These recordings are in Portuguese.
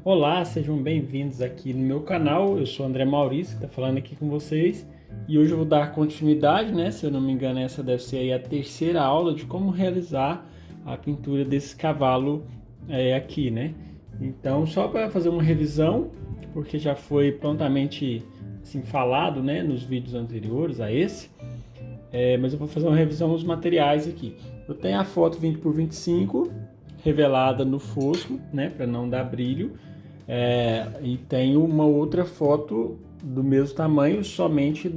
Olá, sejam bem-vindos aqui no meu canal. Eu sou André Maurício, que está falando aqui com vocês. E hoje eu vou dar continuidade, né? Se eu não me engano, essa deve ser aí a terceira aula de como realizar a pintura desse cavalo aqui, né? Então, só para fazer uma revisão, porque já foi prontamente assim, falado, né, nos vídeos anteriores a esse. Mas eu vou fazer uma revisão dos materiais aqui. Eu tenho a foto 20 por 25 revelada no fosco, né, para não dar brilho. E tenho uma outra foto do mesmo tamanho, somente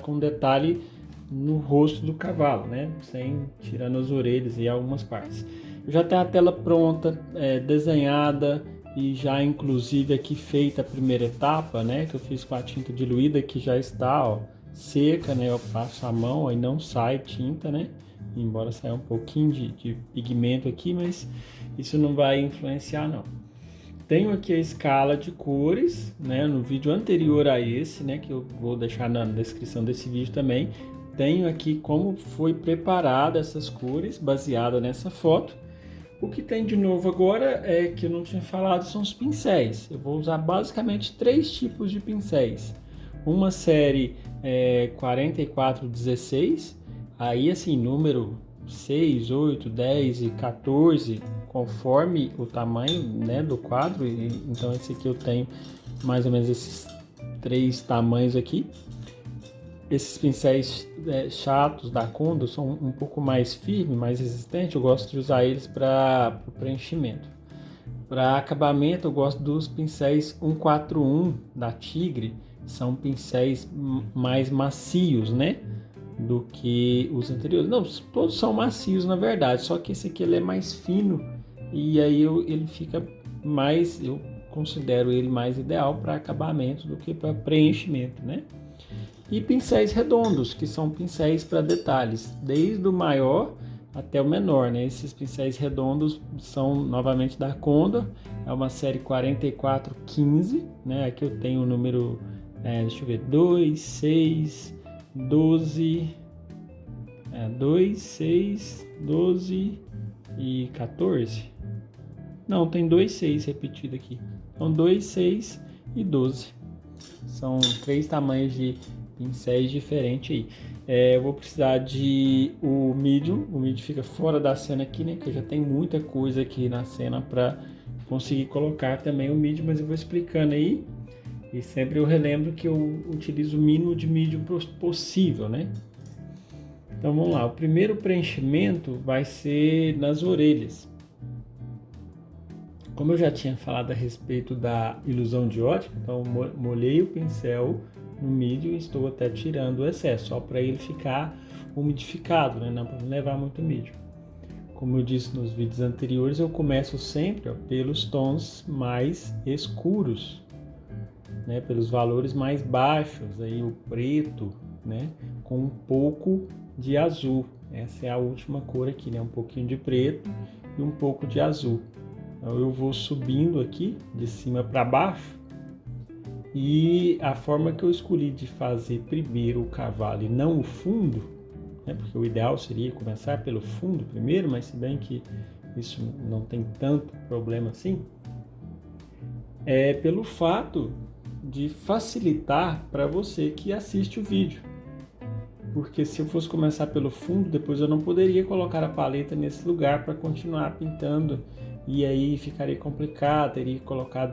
com detalhe no rosto do cavalo, né? Sem tirando as orelhas e algumas partes. Eu já tenho a tela pronta, desenhada e já inclusive aqui feita a primeira etapa, né? Que eu fiz com a tinta diluída, que já está, ó, seca, né? Eu passo a mão, aí não sai tinta, né? Embora saia um pouquinho de pigmento aqui, mas isso não vai influenciar não. Tenho aqui a escala de cores, né, no vídeo anterior a esse, né, que eu vou deixar na descrição desse vídeo também. Tenho aqui como foi preparada essas cores, baseada nessa foto. O que tem de novo agora é que eu não tinha falado são os pincéis. Eu vou usar basicamente três tipos de pincéis. Uma série 4416, aí assim, número 6, 8, 10 e 14, conforme o tamanho, né, do quadro. Então esse aqui eu tenho mais ou menos esses três tamanhos aqui. Esses pincéis chatos da Kondo são um pouco mais firmes, mais resistentes. Eu gosto de usar eles para preenchimento. Para acabamento eu gosto dos pincéis 141 da Tigre. São pincéis mais macios, né, do que os anteriores. Não, todos são macios na verdade, só que esse aqui ele é mais fino e aí ele fica mais, eu considero ele mais ideal para acabamento do que para preenchimento, né? E pincéis redondos, que são pincéis para detalhes, desde o maior até o menor, né? Esses pincéis redondos são novamente da Kondo, é uma série 4415, né? Aqui eu tenho o número, deixa eu ver, 2, 6, 12, 2, 6, 12 e 14. Não, tem 2, 6 repetido aqui. Então 2, 6 e 12. São três tamanhos de pincéis diferentes aí. Eu vou precisar de o medium. O medium fica fora da cena aqui, né? Que já tem muita coisa aqui na cena para conseguir colocar também o medium, mas eu vou explicando aí. E sempre eu relembro que eu utilizo o mínimo de medium possível, né? Então vamos lá. O primeiro preenchimento vai ser nas orelhas. Como eu já tinha falado a respeito da ilusão de ótica, então molhei o pincel no medium e estou até tirando o excesso, só para ele ficar umidificado, né? Não para não levar muito medium. Como eu disse nos vídeos anteriores, eu começo sempre pelos tons mais escuros, né? Pelos valores mais baixos, aí o preto, né? Com um pouco de azul. Essa é a última cor aqui, né? Um pouquinho de preto e um pouco de azul. Então eu vou subindo aqui de cima para baixo, e a forma que eu escolhi de fazer primeiro o cavalo e não o fundo, né, porque o ideal seria começar pelo fundo primeiro, mas se bem que isso não tem tanto problema assim, é pelo fato de facilitar para você que assiste o vídeo. Porque se eu fosse começar pelo fundo, depois eu não poderia colocar a paleta nesse lugar para continuar pintando. E aí ficaria complicado, teria que colocar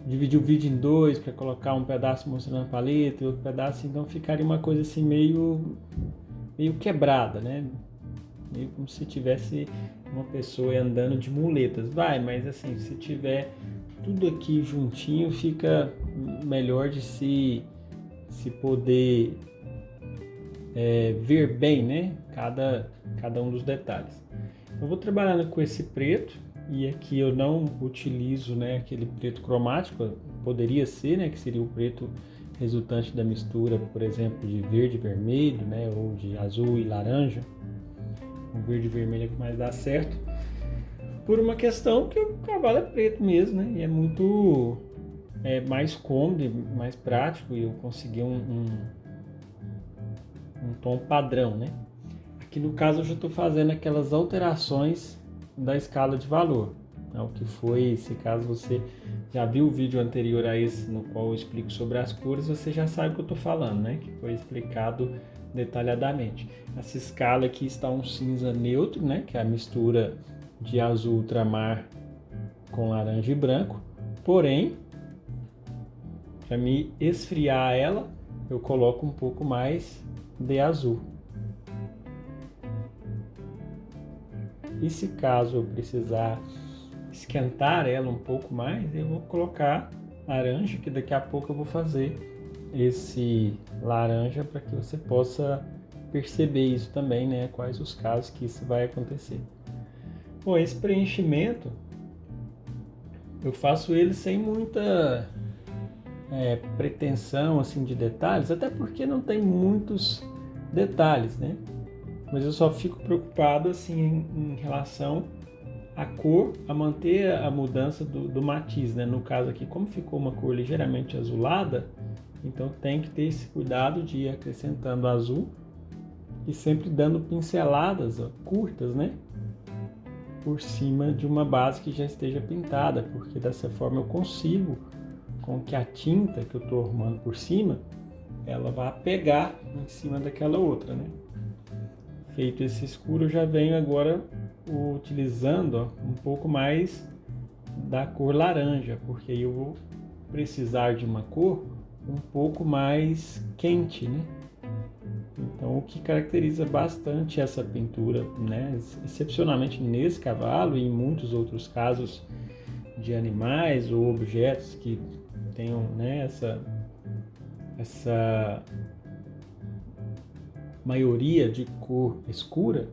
dividir o vídeo em dois para colocar um pedaço mostrando a paleta e outro pedaço, então ficaria uma coisa assim meio quebrada, né? Meio como se tivesse uma pessoa andando de muletas. Mas assim, se tiver tudo aqui juntinho, fica melhor de se poder ver bem, né? Cada um dos detalhes. Eu vou trabalhando com esse preto, e aqui eu não utilizo, né, aquele preto cromático, poderia ser, né, que seria o preto resultante da mistura, por exemplo, de verde e vermelho, né, ou de azul e laranja. O verde e vermelho é o que mais dá certo, por uma questão que o cavalo é preto mesmo, né, e é muito mais cômodo, mais prático, e eu consegui um tom padrão, né. Aqui no caso eu já estou fazendo aquelas alterações da escala de valor. O que foi, se caso você já viu o vídeo anterior a esse, no qual eu explico sobre as cores, você já sabe o que eu estou falando, né? Que foi explicado detalhadamente. Essa escala aqui está um cinza neutro, né? Que é a mistura de azul ultramar com laranja e branco. Porém, para me esfriar ela, eu coloco um pouco mais de azul. E se caso eu precisar esquentar ela um pouco mais, eu vou colocar laranja, que daqui a pouco eu vou fazer esse laranja para que você possa perceber isso também, né? Quais os casos que isso vai acontecer. Bom, esse preenchimento eu faço ele sem muita pretensão assim de detalhes, até porque não tem muitos detalhes, né? Mas eu só fico preocupado assim em relação à cor, a manter a mudança do matiz, né? No caso aqui, como ficou uma cor ligeiramente azulada, então tem que ter esse cuidado de ir acrescentando azul e sempre dando pinceladas curtas, né? Por cima de uma base que já esteja pintada, porque dessa forma eu consigo com que a tinta que eu estou arrumando por cima, ela vá pegar em cima daquela outra, né? Feito esse escuro, eu já venho agora utilizando um pouco mais da cor laranja, porque aí eu vou precisar de uma cor um pouco mais quente, né? Então, o que caracteriza bastante essa pintura, né, excepcionalmente nesse cavalo e em muitos outros casos de animais ou objetos que tenham, né, essa maioria de cor escura,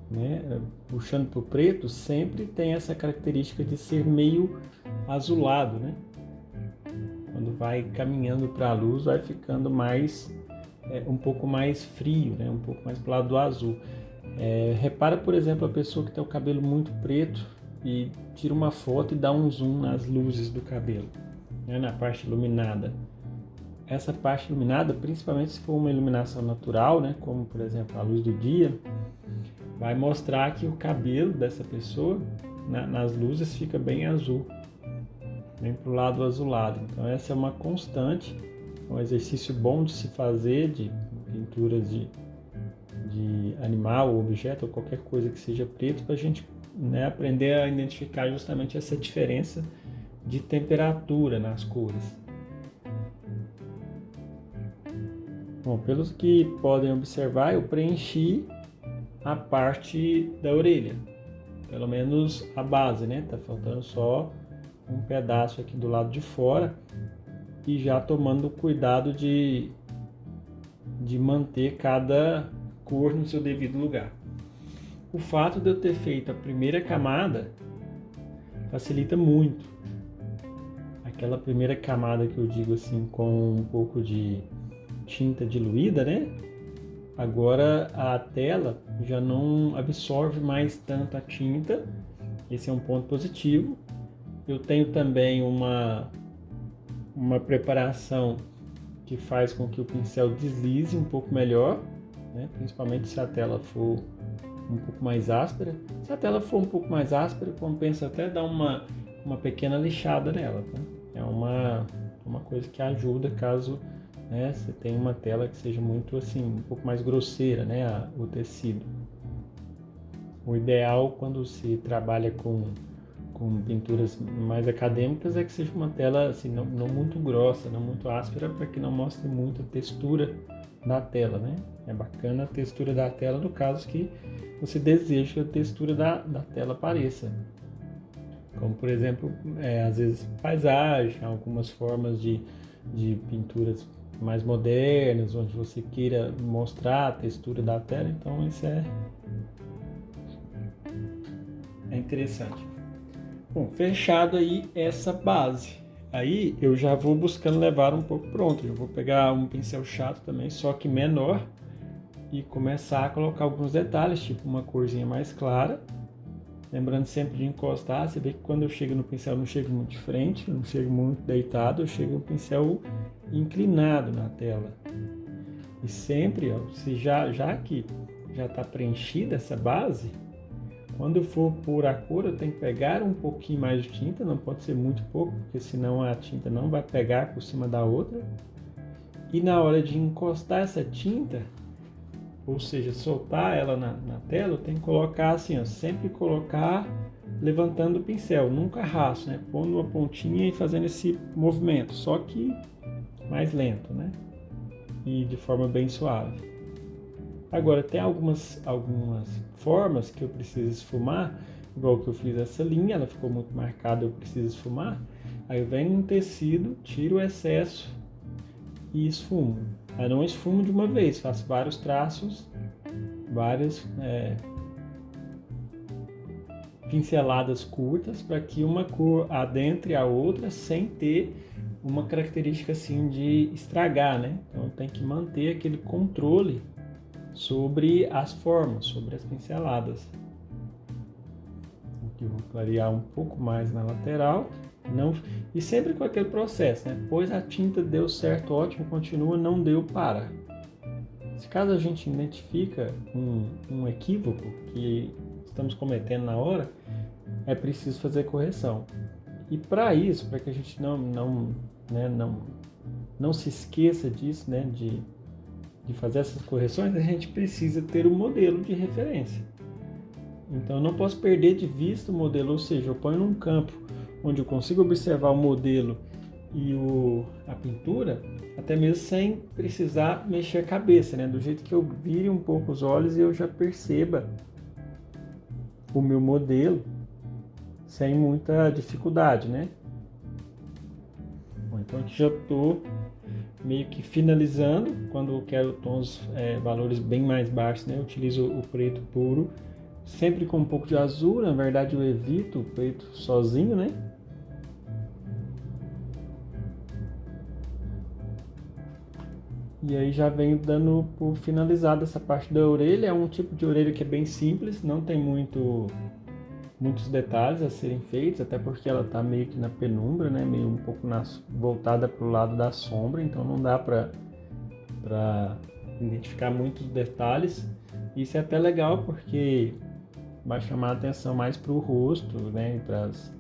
né, puxando para o preto, sempre tem essa característica de ser meio azulado, né? Quando vai caminhando para a luz, vai ficando mais um pouco mais frio, né? Um pouco mais para o lado do azul. Repara, por exemplo, a pessoa que tem o cabelo muito preto e tira uma foto e dá um zoom nas luzes do cabelo, né? Na parte iluminada. Essa parte iluminada, principalmente se for uma iluminação natural, né, como por exemplo a luz do dia, vai mostrar que o cabelo dessa pessoa, nas luzes, fica bem azul, bem para o lado azulado. Então essa é uma constante, um exercício bom de se fazer de pinturas de animal, objeto ou qualquer coisa que seja preto, para a gente, né, aprender a identificar justamente essa diferença de temperatura nas cores. Bom, pelos que podem observar, eu preenchi a parte da orelha, pelo menos a base, né? Tá faltando só um pedaço aqui do lado de fora e já tomando cuidado de manter cada cor no seu devido lugar. O fato de eu ter feito a primeira camada facilita muito. Aquela primeira camada que eu digo assim, com um pouco de tinta diluída, né? Agora a tela já não absorve mais tanto a tinta. Esse é um ponto positivo. Eu tenho também uma preparação que faz com que o pincel deslize um pouco melhor, né? Principalmente se a tela for um pouco mais áspera. Se a tela for um pouco mais áspera, compensa até dar uma pequena lixada nela, tá? É uma coisa que ajuda caso, né, você tem uma tela que seja muito assim, um pouco mais grosseira, né, o tecido. O ideal quando se trabalha com pinturas mais acadêmicas é que seja uma tela assim, não muito grossa, não muito áspera, para que não mostre muito a textura da tela, né? É bacana a textura da tela no caso que você deseja que a textura da tela apareça. Como por exemplo, às vezes paisagem, algumas formas de pinturas mais modernas, onde você queira mostrar a textura da tela, então isso é interessante. Bom, fechado aí essa base, aí eu já vou buscando levar um pouco pronto. Eu vou pegar um pincel chato também, só que menor, e começar a colocar alguns detalhes, tipo uma corzinha mais clara, lembrando sempre de encostar. Você vê que quando eu chego no pincel, eu não chego muito de frente, não chego muito deitado, eu chego no pincel inclinado na tela. E sempre, ó, se já que já está preenchida essa base, quando eu for pôr a cor, eu tenho que pegar um pouquinho mais de tinta, não pode ser muito pouco, porque senão a tinta não vai pegar por cima da outra. E na hora de encostar essa tinta, ou seja, soltar ela na tela, eu tenho que colocar assim, ó, sempre colocar levantando o pincel, nunca arrasto, né? Pondo uma pontinha e fazendo esse movimento, só que mais lento, né? E de forma bem suave. Agora, tem algumas formas que eu preciso esfumar, igual que eu fiz essa linha, ela ficou muito marcada, eu preciso esfumar. Aí eu venho no tecido, tiro o excesso e esfumo. Aí não esfumo de uma vez, faço vários traços, várias pinceladas curtas para que uma cor adentre a outra sem ter uma característica assim de estragar, né? Então eu tenho que manter aquele controle sobre as formas, sobre as pinceladas. Aqui eu vou clarear um pouco mais na lateral, e sempre com aquele processo, né? Pois a tinta deu certo, ótimo, continua, não deu, para. Se caso a gente identifica um equívoco que estamos cometendo na hora, é preciso fazer correção. E para isso, para que a gente não se esqueça disso, né, de fazer essas correções, a gente precisa ter um modelo de referência. Então eu não posso perder de vista o modelo, ou seja, eu ponho num campo onde eu consigo observar o modelo e a pintura, até mesmo sem precisar mexer a cabeça, né? Do jeito que eu vire um pouco os olhos e eu já perceba o meu modelo sem muita dificuldade, né? Bom, então aqui já estou meio que finalizando. Quando eu quero tons, valores bem mais baixos, né? Eu utilizo o preto puro, sempre com um pouco de azul. Na verdade eu evito o preto sozinho, né? E aí já venho dando por finalizada essa parte da orelha. É um tipo de orelha que é bem simples, não tem muitos detalhes a serem feitos, até porque ela está meio que na penumbra, né? Meio um pouco voltada para o lado da sombra, então não dá para identificar muitos detalhes. Isso é até legal porque vai chamar a atenção mais para o rosto, né? Para as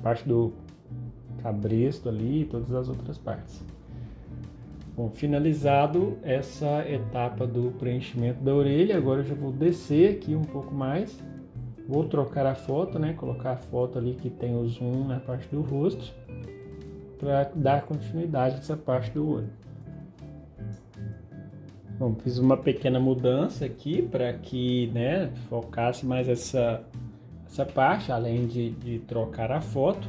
parte do cabresto ali e todas as outras partes. Bom, finalizado essa etapa do preenchimento da orelha, agora eu já vou descer aqui um pouco mais. Vou trocar a foto, né? Colocar a foto ali que tem o zoom na parte do rosto para dar continuidade a essa parte do olho. Bom, fiz uma pequena mudança aqui para que, né, focasse mais essa parte, além de trocar a foto.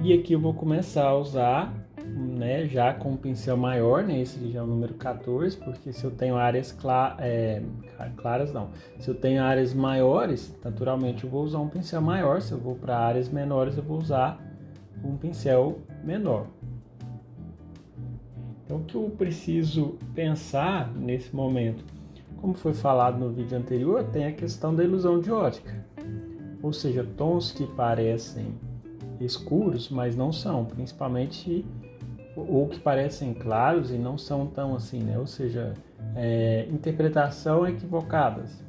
E aqui eu vou começar a usar, né, já com um pincel maior, né? Esse já é o número 14, porque se eu tenho áreas claras, não. Se eu tenho áreas maiores, naturalmente eu vou usar um pincel maior. Se eu vou para áreas menores, eu vou usar um pincel menor. Então, o que eu preciso pensar nesse momento? Como foi falado no vídeo anterior, tem a questão da ilusão de ótica. Ou seja, tons que parecem escuros, mas não são, principalmente, ou que parecem claros e não são tão assim, né? Ou seja, interpretação equivocadas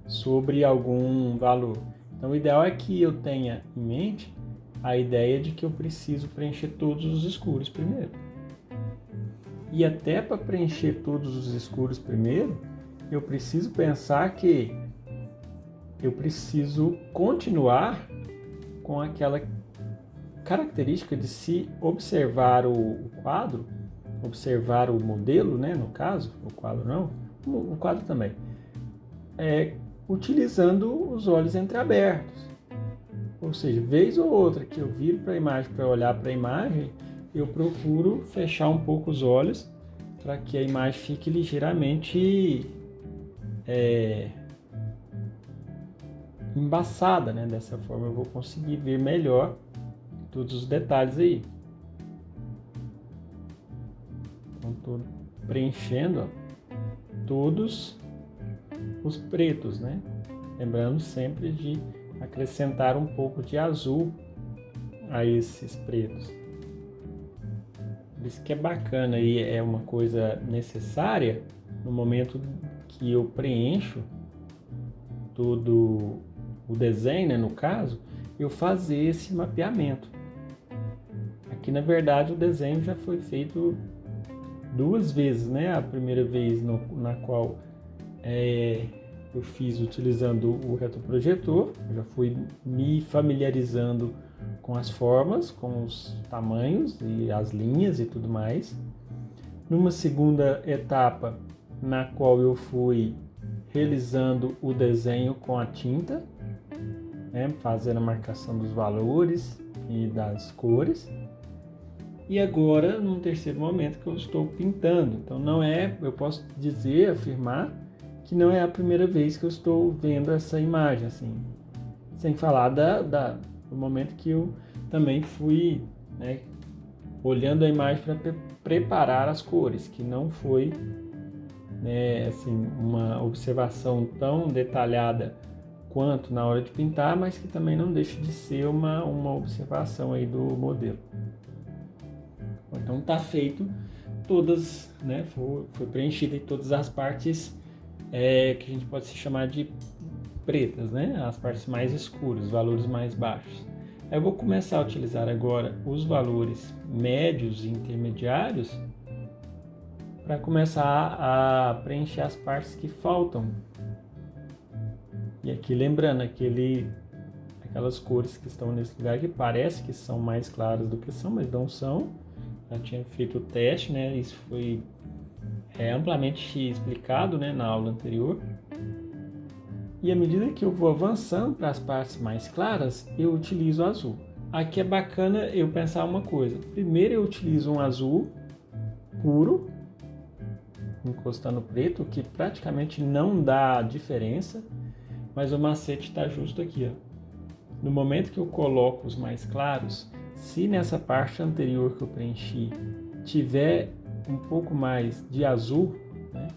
sobre algum valor. Então, o ideal é que eu tenha em mente a ideia de que eu preciso preencher todos os escuros primeiro. E até para preencher todos os escuros primeiro, eu preciso pensar que eu preciso continuar com aquela característica de se observar o quadro, observar o modelo, né, no caso, o quadro não, o quadro também, utilizando os olhos entreabertos. Ou seja, vez ou outra que eu viro para a imagem para olhar para a imagem, eu procuro fechar um pouco os olhos para que a imagem fique ligeiramente embaçada, né? Dessa forma eu vou conseguir ver melhor todos os detalhes aí. Então estou preenchendo, ó, todos os pretos, né? Lembrando sempre de acrescentar um pouco de azul a esses pretos. Por isso que é bacana e é uma coisa necessária no momento que eu preencho todo o desenho, né, no caso, eu fazer esse mapeamento. Aqui, na verdade, o desenho já foi feito 2 vezes, né? A primeira vez na qual eu fiz utilizando o retroprojetor, já fui me familiarizando com as formas, com os tamanhos e as linhas e tudo mais. Numa segunda etapa, na qual eu fui realizando o desenho com a tinta, né? Fazendo a marcação dos valores e das cores. E agora, num terceiro momento que eu estou pintando. Então eu posso dizer, afirmar, que não é a primeira vez que eu estou vendo essa imagem, assim. Sem falar do momento que eu também fui, né, olhando a imagem para preparar as cores, que não foi, né, assim, uma observação tão detalhada quanto na hora de pintar, mas que também não deixa de ser uma observação aí do modelo. Então está feito todas, né, foi preenchida em todas as partes que a gente pode se chamar de pretas, né, as partes mais escuras, os valores mais baixos. Eu vou começar a utilizar agora os valores médios e intermediários para começar a preencher as partes que faltam. E aqui lembrando, aquelas cores que estão nesse lugar que parece que são mais claras do que são, mas não são. Já tinha feito o teste, né? Isso foi amplamente explicado, né, na aula anterior. E à medida que eu vou avançando para as partes mais claras, eu utilizo o azul. Aqui é bacana eu pensar uma coisa. Primeiro eu utilizo um azul puro, encostando preto, que praticamente não dá diferença, mas o macete está justo aqui, ó. No momento que eu coloco os mais claros, se nessa parte anterior que eu preenchi tiver um pouco mais de azul, né,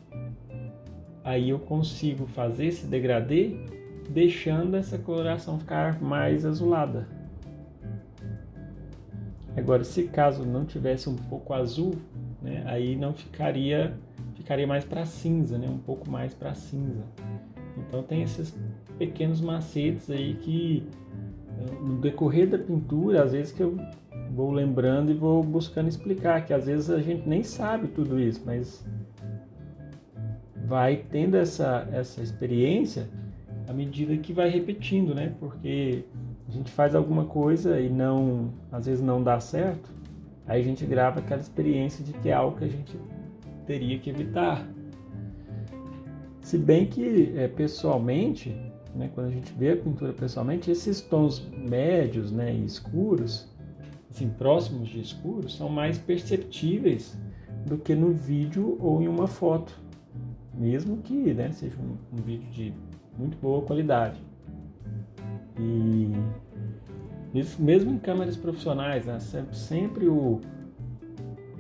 aí eu consigo fazer esse degradê deixando essa coloração ficar mais azulada. Agora, se caso não tivesse um pouco azul, né, aí não ficaria mais para cinza, né, um pouco mais para cinza. Então tem esses pequenos macetes aí que no decorrer da pintura, às vezes que eu vou lembrando e vou buscando explicar, que às vezes a gente nem sabe tudo isso, mas vai tendo essa experiência à medida que vai repetindo, né? Porque a gente faz alguma coisa e às vezes não dá certo, aí a gente grava aquela experiência de que é algo que a gente teria que evitar. Se bem que pessoalmente, né, quando a gente vê a pintura pessoalmente, esses tons médios, né, e escuros, assim, próximos de escuros, são mais perceptíveis do que no vídeo ou em uma foto, mesmo que, né, seja um vídeo de muito boa qualidade. E isso mesmo em câmeras profissionais, né, sempre o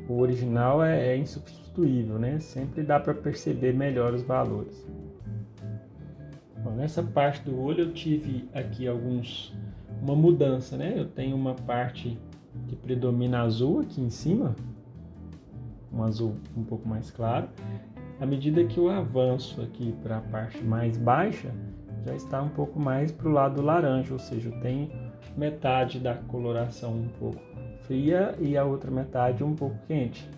original é insubstituível, né? Sempre dá para perceber melhor os valores. Bom, nessa parte do olho eu tive aqui uma mudança, né? Eu tenho uma parte que predomina azul aqui em cima, um azul um pouco mais claro. À medida que eu avanço aqui para a parte mais baixa, já está um pouco mais para o lado laranja, ou seja, eu tenho metade da coloração um pouco fria e a outra metade um pouco quente.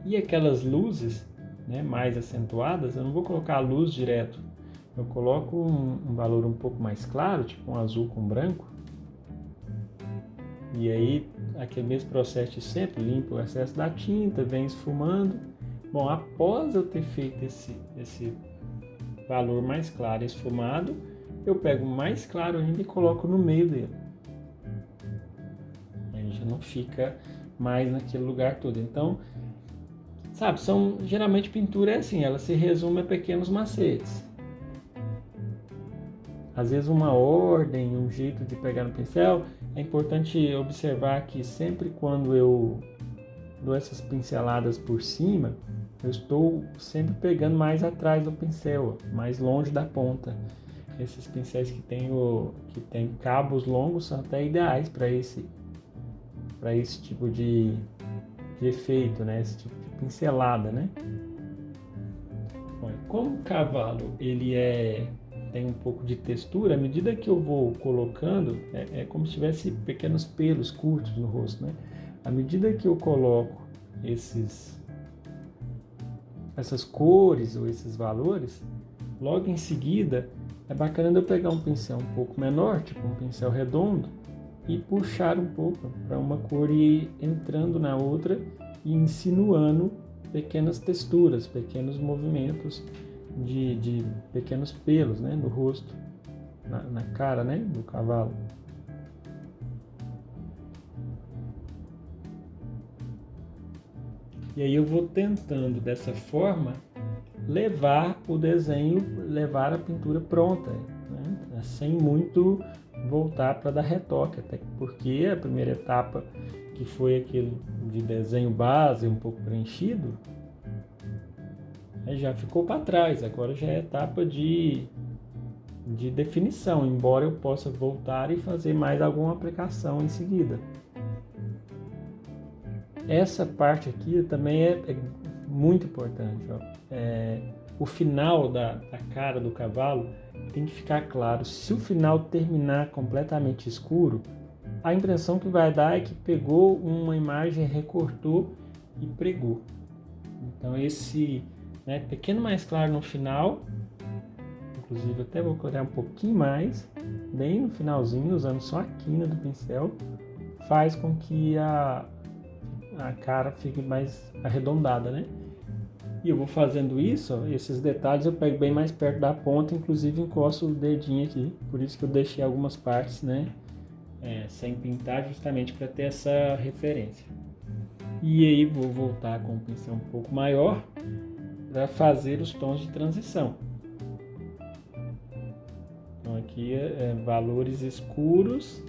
E aquelas luzes, né, mais acentuadas, eu não vou colocar a luz direto, eu coloco um valor um pouco mais claro, tipo um azul com branco, e aí aquele mesmo processo de sempre, limpo o excesso da tinta, vem esfumando. Bom, após eu ter feito esse valor mais claro esfumado, eu pego mais claro ainda e coloco no meio dele. Aí já não fica mais naquele lugar todo. Então, sabe, geralmente pintura é assim, ela se resume a pequenos macetes. Às vezes uma ordem, um jeito de pegar no pincel. É importante observar que sempre quando eu dou essas pinceladas por cima, eu estou sempre pegando mais atrás do pincel, mais longe da ponta. Esses pincéis que tem cabos longos são até ideais para esse tipo de efeito, né? Esse tipo de pincelada, né? Bom, como o cavalo ele tem um pouco de textura, à medida que eu vou colocando, é como se tivesse pequenos pelos curtos no rosto, né? À medida que eu coloco essas cores ou esses valores, logo em seguida é bacana eu pegar um pincel um pouco menor, tipo um pincel redondo, e puxar um pouco para uma cor e ir entrando na outra e insinuando pequenas texturas, pequenos movimentos de pequenos pelos, né, no rosto, na cara, né, do cavalo. E aí eu vou tentando dessa forma levar o desenho, levar a pintura pronta, né, sem muito voltar para dar retoque, até porque a primeira etapa, que foi aquele de desenho base um pouco preenchido, já ficou para trás. Agora já é etapa de definição, embora eu possa voltar e fazer mais alguma aplicação em seguida. Essa parte aqui também é muito importante. Ó. O final da cara do cavalo tem que ficar claro. Se o final terminar completamente escuro, a impressão que vai dar é que pegou uma imagem, recortou e pregou. Então esse pequeno mais claro no final, inclusive até vou colocar um pouquinho mais, bem no finalzinho, usando só a quina do pincel, faz com que a cara fique mais arredondada, né? E eu vou fazendo isso, ó, esses detalhes eu pego bem mais perto da ponta, inclusive encosto o dedinho aqui, por isso que eu deixei algumas partes, né, sem pintar, justamente para ter essa referência. E aí vou voltar com o pincel um pouco maior para fazer os tons de transição. Então aqui valores escuros,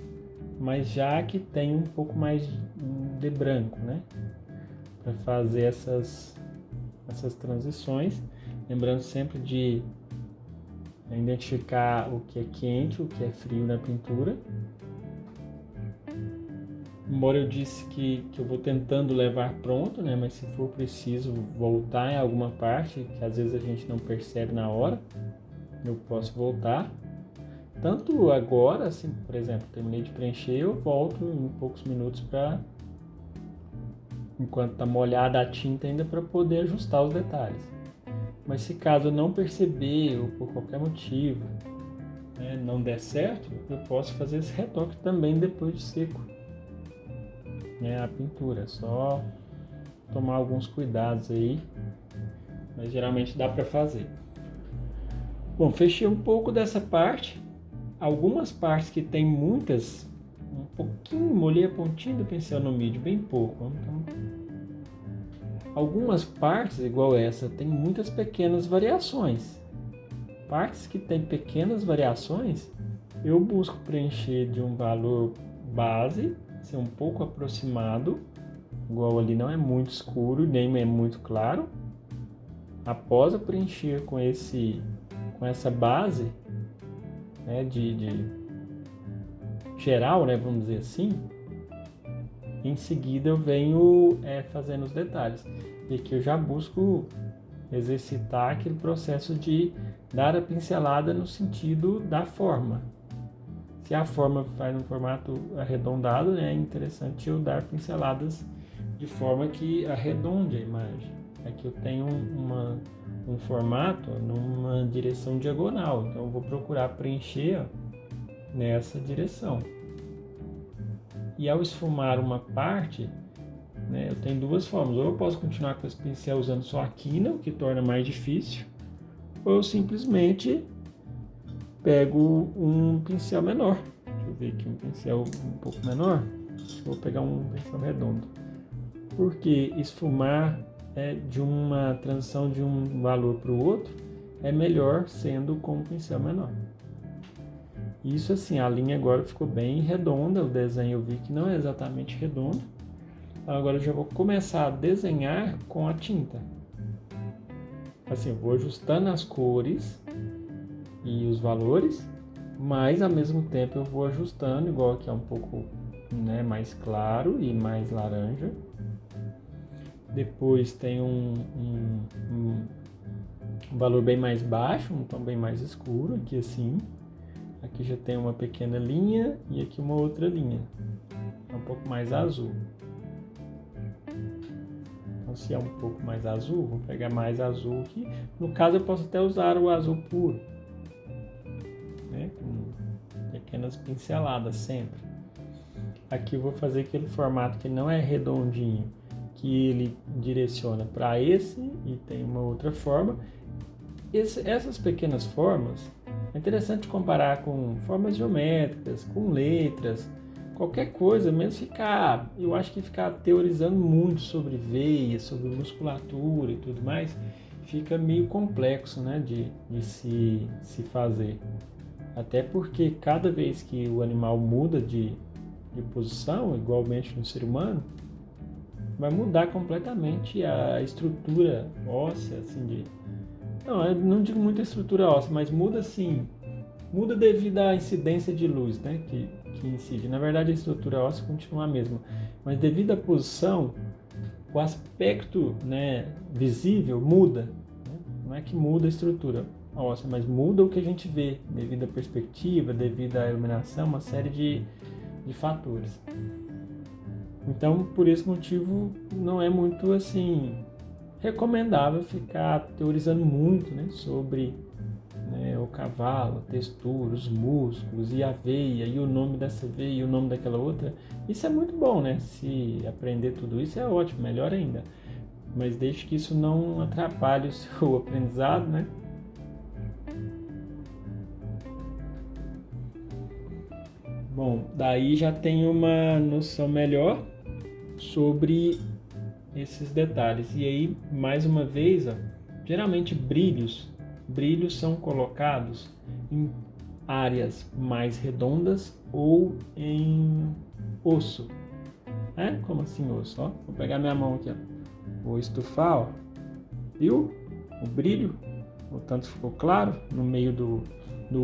mas já que tem um pouco mais de branco, né? Para fazer essas transições, lembrando sempre de identificar o que é quente, o que é frio na pintura. Embora eu disse que eu vou tentando levar pronto, né? Mas se for preciso voltar em alguma parte, que às vezes a gente não percebe na hora, eu posso voltar. Tanto agora, assim, por exemplo, terminei de preencher, eu volto em poucos minutos para, enquanto está molhada a tinta ainda, para poder ajustar os detalhes. Mas se caso eu não perceber ou por qualquer motivo não der certo, eu posso fazer esse retoque também depois de seco. A pintura, é só tomar alguns cuidados aí, mas geralmente dá para fazer. Bom, fechei um pouco dessa parte. Algumas partes que tem muitas, um pouquinho, molhei a pontinha do pincel no mídio, bem pouco. Então, algumas partes, igual essa, tem muitas pequenas variações. Partes que tem pequenas variações, eu busco preencher de um valor base, ser um pouco aproximado, igual ali não é muito escuro, nem é muito claro. Após eu preencher com essa base, de geral, vamos dizer assim, em seguida eu venho fazendo os detalhes. E aqui eu já busco exercitar aquele processo de dar a pincelada no sentido da forma. Se a forma faz um formato arredondado, é interessante eu dar pinceladas de forma que arredonde a imagem. Aqui eu tenho um formato numa direção diagonal, então eu vou procurar preencher nessa direção. E ao esfumar uma parte, eu tenho duas formas: ou eu posso continuar com esse pincel usando só a quina, o que torna mais difícil, ou eu simplesmente pego um pincel menor. Deixa eu ver aqui, um pincel um pouco menor. Vou pegar um pincel redondo. Porque esfumar de uma transição de um valor para o outro é melhor sendo com um pincel menor. Isso assim, a linha agora ficou bem redonda, o desenho eu vi que não é exatamente redondo. Então agora eu já vou começar a desenhar com a tinta. Assim, eu vou ajustando as cores e os valores, mas ao mesmo tempo eu vou ajustando, igual aqui é um pouco mais claro e mais laranja. Depois tem um valor bem mais baixo, um tom bem mais escuro, aqui assim. Aqui já tem uma pequena linha e aqui uma outra linha, é um pouco mais azul. Então, se é um pouco mais azul, vou pegar mais azul aqui. No caso, eu posso até usar o azul puro, né? Com pequenas pinceladas sempre. Aqui eu vou fazer aquele formato que não é redondinho, que ele direciona para esse e tem uma outra forma. Essas pequenas formas, é interessante comparar com formas geométricas, com letras, qualquer coisa, mesmo eu acho que ficar teorizando muito sobre veias, sobre musculatura e tudo mais, fica meio complexo, né, de se fazer. Até porque cada vez que o animal muda de posição, igualmente no ser humano, vai mudar completamente a estrutura óssea, assim, não, eu não digo muito a estrutura óssea, mas muda assim, muda devido à incidência de luz, né, que incide. Na verdade, a estrutura óssea continua a mesma, mas devido à posição, o aspecto, né, visível muda, né? Não é que muda a estrutura óssea, mas muda o que a gente vê, devido à perspectiva, devido à iluminação, uma série de fatores. Então, por esse motivo, não é muito assim recomendável ficar teorizando muito, né, sobre, né, o cavalo, a textura, os músculos e a veia e o nome dessa veia e o nome daquela outra. Isso é muito bom, né? Se aprender tudo isso é ótimo, melhor ainda. Mas desde que isso não atrapalhe o seu aprendizado, né? Bom, daí já tem uma noção melhor sobre esses detalhes. E aí, mais uma vez, ó, geralmente brilhos são colocados em áreas mais redondas ou em osso. Como assim osso? Ó, vou pegar minha mão aqui, ó. Vou estufar, ó. Viu? O brilho, o tanto ficou claro no meio do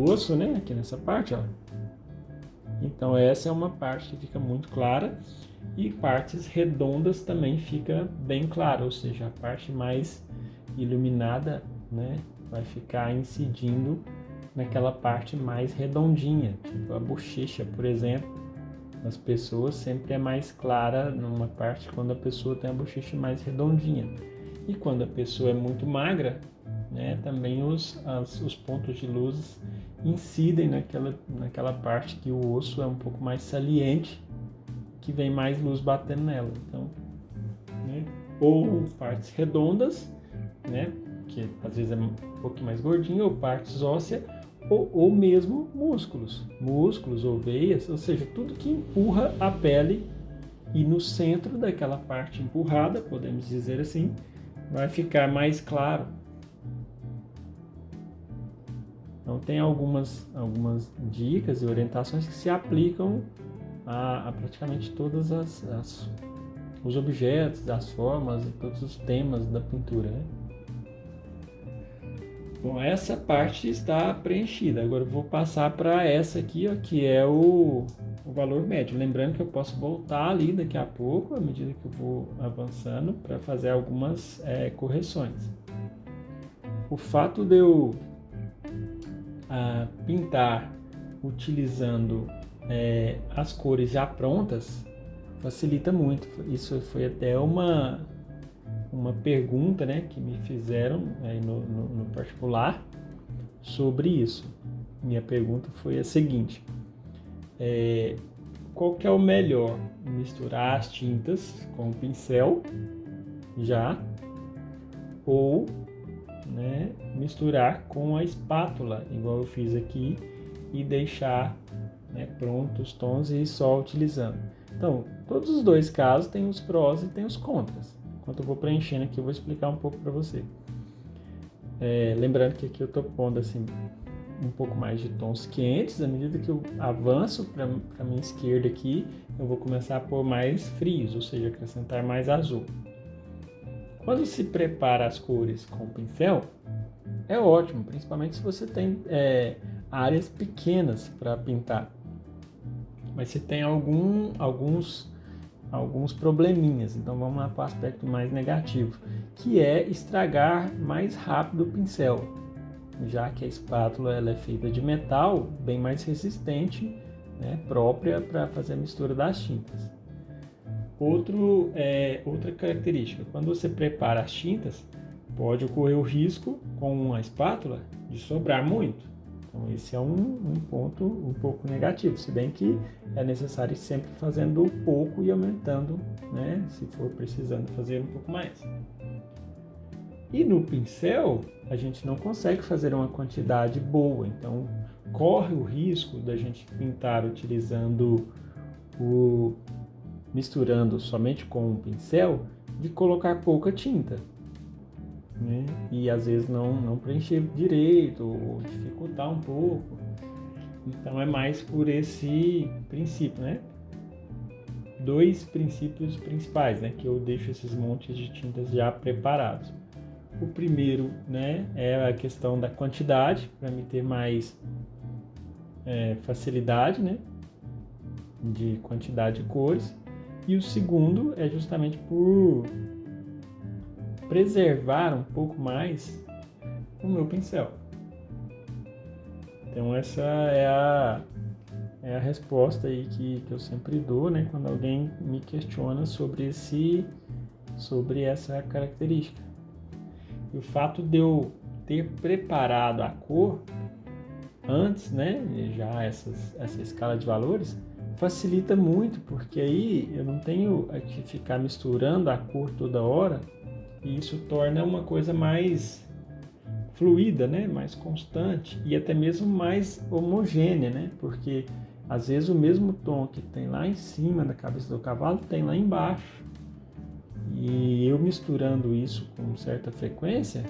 osso, né? Aqui nessa parte, ó. Então essa é uma parte que fica muito clara e partes redondas também fica bem clara, ou seja, a parte mais iluminada, né, vai ficar incidindo naquela parte mais redondinha, tipo a bochecha, por exemplo, das pessoas sempre é mais clara numa parte quando a pessoa tem a bochecha mais redondinha. E quando a pessoa é muito magra, né, também os pontos de luz incidem naquela parte que o osso é um pouco mais saliente, que vem mais luz batendo nela. Então, né, ou partes redondas, né, que às vezes é um pouquinho mais gordinho, ou partes ósseas, ou mesmo músculos ou veias, ou seja, tudo que empurra a pele, e no centro daquela parte empurrada, podemos dizer assim, vai ficar mais claro. Então tem algumas dicas e orientações que se aplicam a praticamente todos os objetos, as formas e todos os temas da pintura, né? Bom, essa parte está preenchida. Agora eu vou passar para essa aqui, ó, que é o valor médio. Lembrando que eu posso voltar ali daqui a pouco, à medida que eu vou avançando, para fazer algumas correções. O fato de eu pintar utilizando as cores já prontas facilita muito. Isso foi até uma pergunta, né, que me fizeram no particular sobre isso. Minha pergunta foi a seguinte: qual que é o melhor? Misturar as tintas com o pincel já, ou, né, misturar com a espátula, igual eu fiz aqui, e deixar, né, pronto os tons e ir só utilizando. Então, todos os dois casos têm os prós e têm os contras. Enquanto eu vou preenchendo aqui, eu vou explicar um pouco para você. Lembrando que aqui eu estou pondo assim, um pouco mais de tons quentes. À medida que eu avanço para a minha esquerda aqui, eu vou começar a pôr mais frios, ou seja, acrescentar mais azul. Quando se prepara as cores com o pincel, é ótimo, principalmente se você tem áreas pequenas para pintar. Mas se tem alguns alguns probleminhas. Então vamos lá para o aspecto mais negativo, que é estragar mais rápido o pincel, já que a espátula ela é feita de metal, bem mais resistente, né, própria para fazer a mistura das tintas. Outra característica, quando você prepara as tintas, pode ocorrer o risco com uma espátula de sobrar muito. Então esse é um ponto um pouco negativo, se bem que é necessário ir sempre fazendo pouco e aumentando, né, se for precisando fazer um pouco mais. E no pincel, a gente não consegue fazer uma quantidade boa, então corre o risco da gente pintar misturando somente com um pincel, de colocar pouca tinta, né? E às vezes não preencher direito ou dificultar um pouco. Então é mais por esse princípio, né? 2 princípios principais, né? Que eu deixo esses montes de tintas já preparados. O primeiro, né, é a questão da quantidade, para me ter mais facilidade, né, de quantidade de cores. E o segundo é justamente por preservar um pouco mais o meu pincel. Então essa é a resposta aí que eu sempre dou, né, quando alguém me questiona sobre essa característica. E o fato de eu ter preparado a cor antes, né, já essa escala de valores, facilita muito, porque aí eu não tenho que ficar misturando a cor toda hora, e isso torna uma coisa mais fluida, né, mais constante e até mesmo mais homogênea, né, porque às vezes o mesmo tom que tem lá em cima da cabeça do cavalo tem lá embaixo. E eu misturando isso com certa frequência,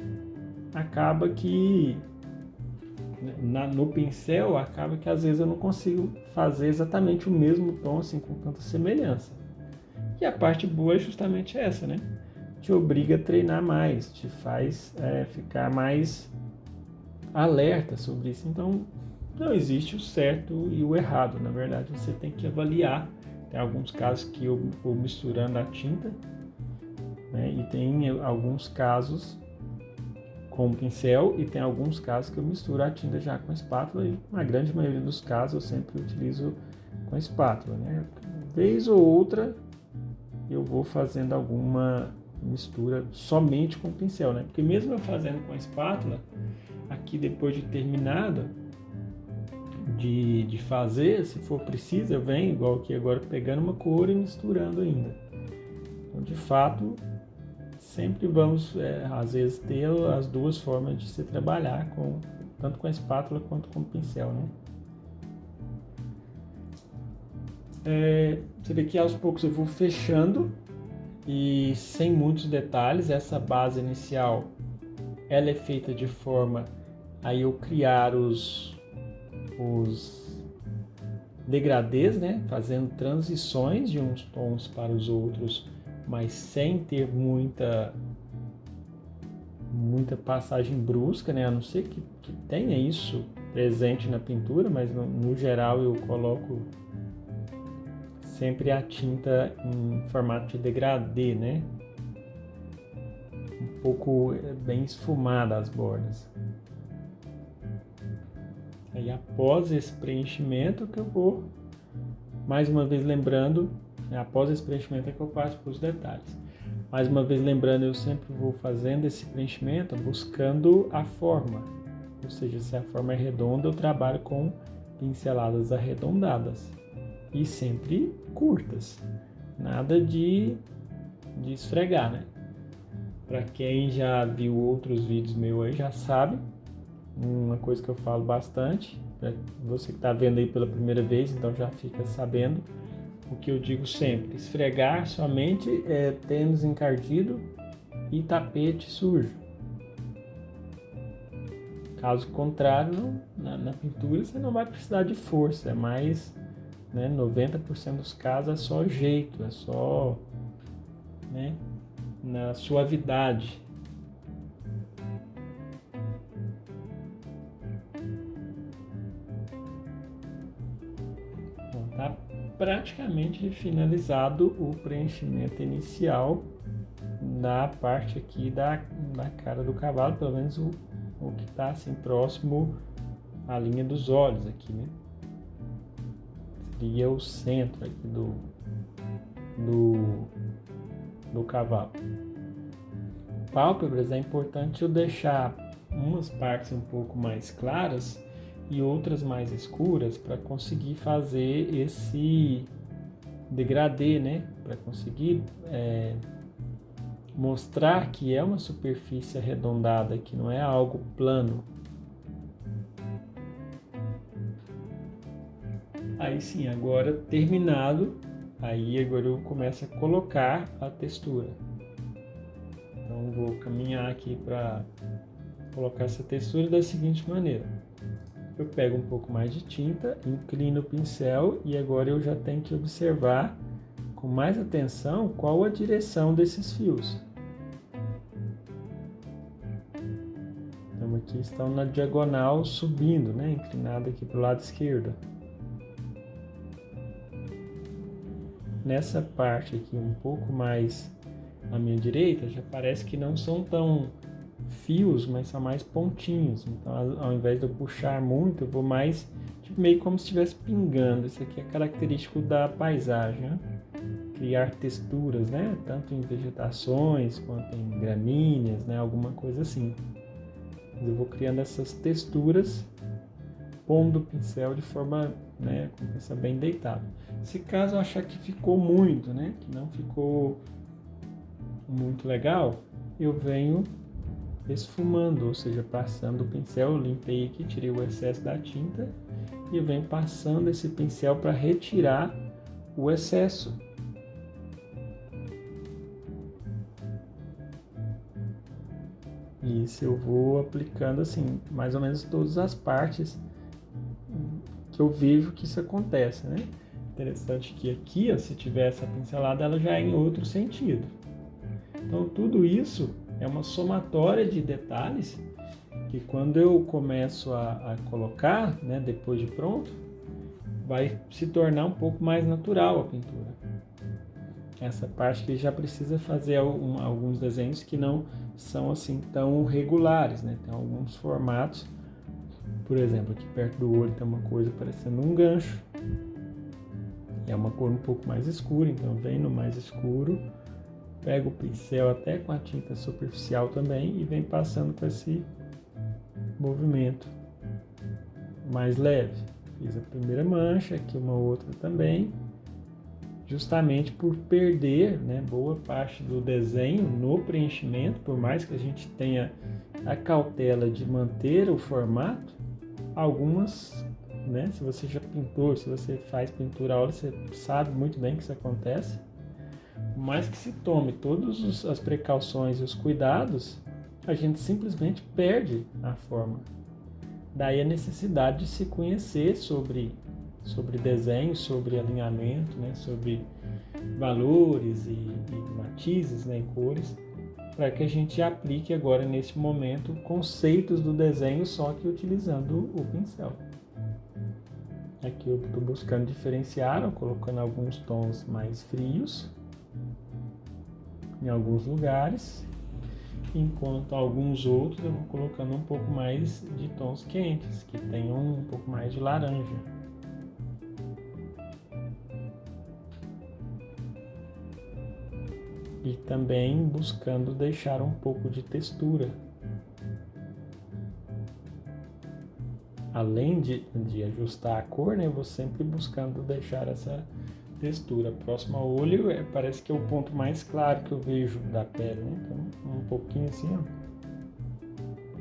acaba que no pincel, acaba que às vezes eu não consigo fazer exatamente o mesmo tom assim com tanta semelhança. E a parte boa é justamente essa, né? Te obriga a treinar mais, te faz ficar mais alerta sobre isso. Então, não existe o certo e o errado. Na verdade, você tem que avaliar. Tem alguns casos que eu vou misturando a tinta, né? E tem alguns casos com o pincel e tem alguns casos que eu misturo a tinta já com a espátula e na grande maioria dos casos eu sempre utilizo com a espátula, né? Vez ou outra eu vou fazendo alguma mistura somente com o pincel, né? Porque mesmo eu fazendo com a espátula, aqui depois de terminado de fazer, se for preciso, eu venho igual aqui agora pegando uma cor e misturando ainda. Então, de fato, sempre vamos, às vezes, ter as duas formas de se trabalhar, tanto com a espátula quanto com o pincel, né? Você vê que aos poucos eu vou fechando e sem muitos detalhes. Essa base inicial, ela é feita de forma a eu criar os degradês, né? Fazendo transições de uns tons para os outros, mas sem ter muita passagem brusca, né? A não ser que tenha isso presente na pintura, mas no geral eu coloco sempre a tinta em formato de degradê, né? Um pouco bem esfumada as bordas. Aí após esse preenchimento que eu vou, mais uma vez lembrando, após esse preenchimento é que eu passo para os detalhes. Mais uma vez lembrando, eu sempre vou fazendo esse preenchimento buscando a forma. Ou seja, se a forma é redonda, eu trabalho com pinceladas arredondadas. E sempre curtas. Nada de esfregar, né? Para quem já viu outros vídeos meus aí, já sabe. Uma coisa que eu falo bastante. Você que está vendo aí pela primeira vez, então já fica sabendo o que eu digo sempre: esfregar somente tênis encardido e tapete sujo. Caso contrário, na pintura você não vai precisar de força, é mais, né, 90% dos casos é só jeito, é só, né, na suavidade. Bom, tá praticamente finalizado o preenchimento inicial na parte aqui da cara do cavalo, pelo menos o que está assim próximo à linha dos olhos aqui, né? Seria o centro aqui do cavalo. Pálpebras é importante eu deixar umas partes um pouco mais claras e outras mais escuras para conseguir fazer esse degradê, né? Para conseguir mostrar que é uma superfície arredondada, que não é algo plano. Aí sim, agora terminado, aí agora eu começo a colocar a textura. Então vou caminhar aqui para colocar essa textura da seguinte maneira. Eu pego um pouco mais de tinta, inclino o pincel e agora eu já tenho que observar com mais atenção qual a direção desses fios. Então aqui estão na diagonal subindo, né? Inclinado aqui para o lado esquerdo. Nessa parte aqui um pouco mais à minha direita, já parece que não são tão fios, mas são mais pontinhos. Então, ao invés de eu puxar muito, eu vou mais, tipo, meio como se estivesse pingando. Isso aqui é característico da paisagem, né? Criar texturas, né? Tanto em vegetações quanto em gramíneas, né? Alguma coisa assim. Eu vou criando essas texturas, pondo o pincel de forma, né, com o pincel bem deitado. Se caso eu achar que ficou muito, né, que não ficou muito legal, eu venho esfumando, ou seja, passando o pincel, eu limpei aqui, tirei o excesso da tinta e eu venho passando esse pincel para retirar o excesso. Isso eu vou aplicando assim, mais ou menos todas as partes que eu vejo que isso acontece, né? Interessante que aqui, ó, se tiver essa pincelada, ela já é em outro sentido. Então tudo isso é uma somatória de detalhes que quando eu começo a colocar, né, depois de pronto, vai se tornar um pouco mais natural a pintura. Essa parte que já precisa fazer alguns desenhos que não são assim tão regulares, né? Tem alguns formatos, por exemplo, aqui perto do olho tem uma coisa parecendo um gancho. É uma cor um pouco mais escura, então vem no mais escuro, pego o pincel até com a tinta superficial também e vem passando com esse movimento mais leve. Fiz a primeira mancha, aqui uma outra também, justamente por perder, né, boa parte do desenho no preenchimento, por mais que a gente tenha a cautela de manter o formato, algumas, né, se você já pintou, se você faz pintura a óleo, você sabe muito bem que isso acontece. Por mais que se tome todas as precauções e os cuidados, a gente simplesmente perde a forma. Daí a necessidade de se conhecer sobre desenho, sobre alinhamento, né, sobre valores e matizes, né, e cores, para que a gente aplique agora nesse momento conceitos do desenho, só que utilizando o pincel. Aqui eu estou buscando diferenciar, colocando alguns tons mais frios em alguns lugares, enquanto alguns outros eu vou colocando um pouco mais de tons quentes, que tenham um pouco mais de laranja. E também buscando deixar um pouco de textura. Além de ajustar a cor, né, eu vou sempre buscando deixar essa textura. Próximo ao olho, parece que é o ponto mais claro que eu vejo da pele, né? Então, um pouquinho assim, ó,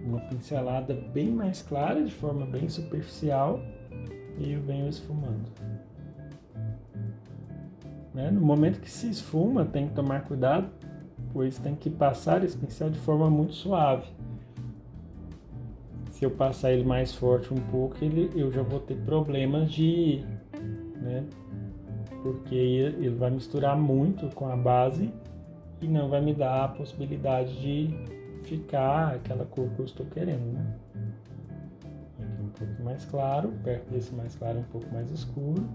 uma pincelada bem mais clara, de forma bem superficial, e eu venho esfumando. Né? No momento que se esfuma, tem que tomar cuidado, pois tem que passar esse pincel de forma muito suave. Se eu passar ele mais forte um pouco, eu já vou ter problemas de, né, porque ele vai misturar muito com a base e não vai me dar a possibilidade de ficar aquela cor que eu estou querendo, né? Aqui um pouco mais claro, perto desse mais claro um pouco mais escuro.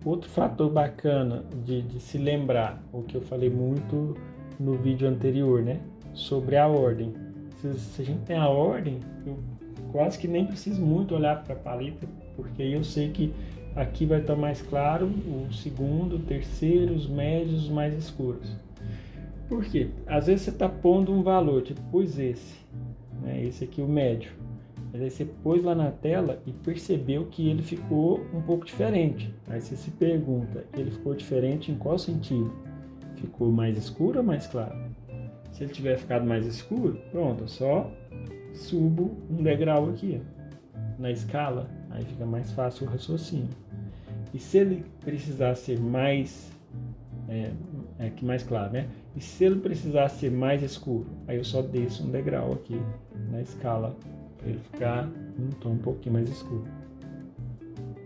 outro fator bacana de se lembrar, o que eu falei muito no vídeo anterior, né? Sobre a ordem. Se a gente tem a ordem, eu quase que nem preciso muito olhar para a paleta, porque eu sei que aqui vai estar mais claro o segundo, o terceiro, os médios, os mais escuros. Por quê? Às vezes você está pondo um valor, tipo, pus esse, né? Esse aqui o médio. Mas aí você pôs lá na tela e percebeu que ele ficou um pouco diferente. Aí você se pergunta, ele ficou diferente em qual sentido? Ficou mais escuro ou mais claro? Se ele tiver ficado mais escuro, pronto, eu só subo um degrau aqui, ó, na escala, aí fica mais fácil o raciocínio. E se ele precisar ser mais, aqui mais claro, né? E se ele precisar ser mais escuro, aí eu só desço um degrau aqui na escala, para ele ficar um tom um pouquinho mais escuro.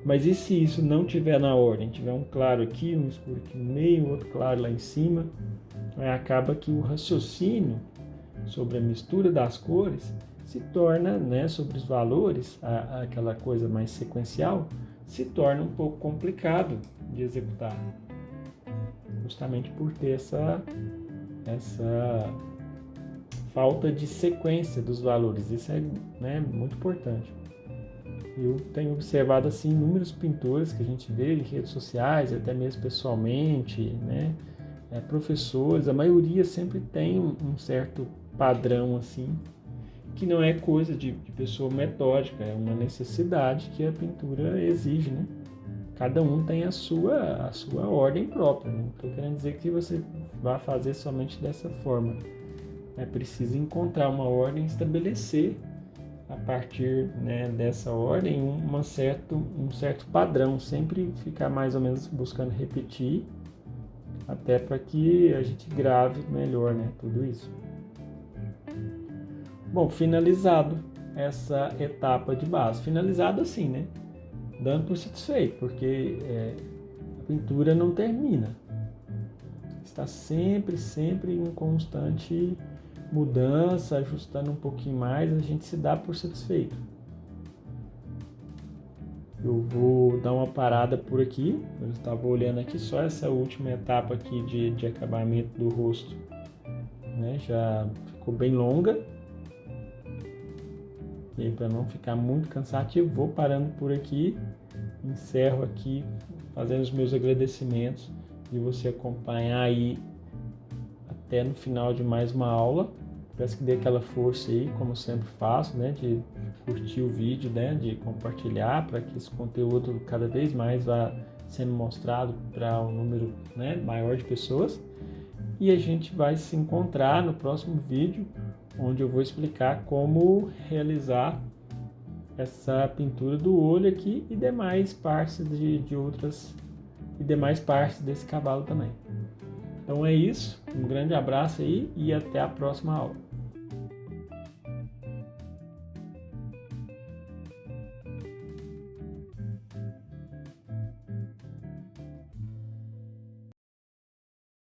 Mas e se isso não tiver na ordem? Tiver um claro aqui, um escuro aqui no meio, outro claro lá em cima, aí acaba que o raciocínio sobre a mistura das cores se torna, né, sobre os valores, aquela coisa mais sequencial, se torna um pouco complicado de executar. Justamente por ter essa falta de sequência dos valores. Isso é, né, muito importante. Eu tenho observado assim inúmeros pintores que a gente vê em redes sociais, até mesmo pessoalmente, né? Professores, a maioria sempre tem um certo padrão assim, que não é coisa de pessoa metódica, é uma necessidade que a pintura exige, né? Cada um tem a sua ordem própria. Não estou querendo dizer que você vai fazer somente dessa forma. É preciso encontrar uma ordem e estabelecer a partir, né, dessa ordem um certo padrão, sempre ficar mais ou menos buscando repetir, até para que a gente grave melhor, né, tudo isso. Bom, finalizado essa etapa de base, finalizado assim, né, dando por satisfeito, porque a pintura não termina, está sempre em constante mudança, ajustando um pouquinho mais, a gente se dá por satisfeito. Eu vou dar uma parada por aqui, eu estava olhando aqui só essa última etapa aqui de acabamento do rosto, né? Já ficou bem longa, e aí para não ficar muito cansativo, vou parando por aqui, encerro aqui, fazendo os meus agradecimentos de você acompanhar aí até no final de mais uma aula. Peço que dê aquela força aí, como sempre faço, né, de curtir o vídeo, né, de compartilhar, para que esse conteúdo cada vez mais vá sendo mostrado para um número, né, maior de pessoas. E a gente vai se encontrar no próximo vídeo, onde eu vou explicar como realizar essa pintura do olho aqui e demais partes demais partes desse cavalo também. Então é isso, um grande abraço aí e até a próxima aula.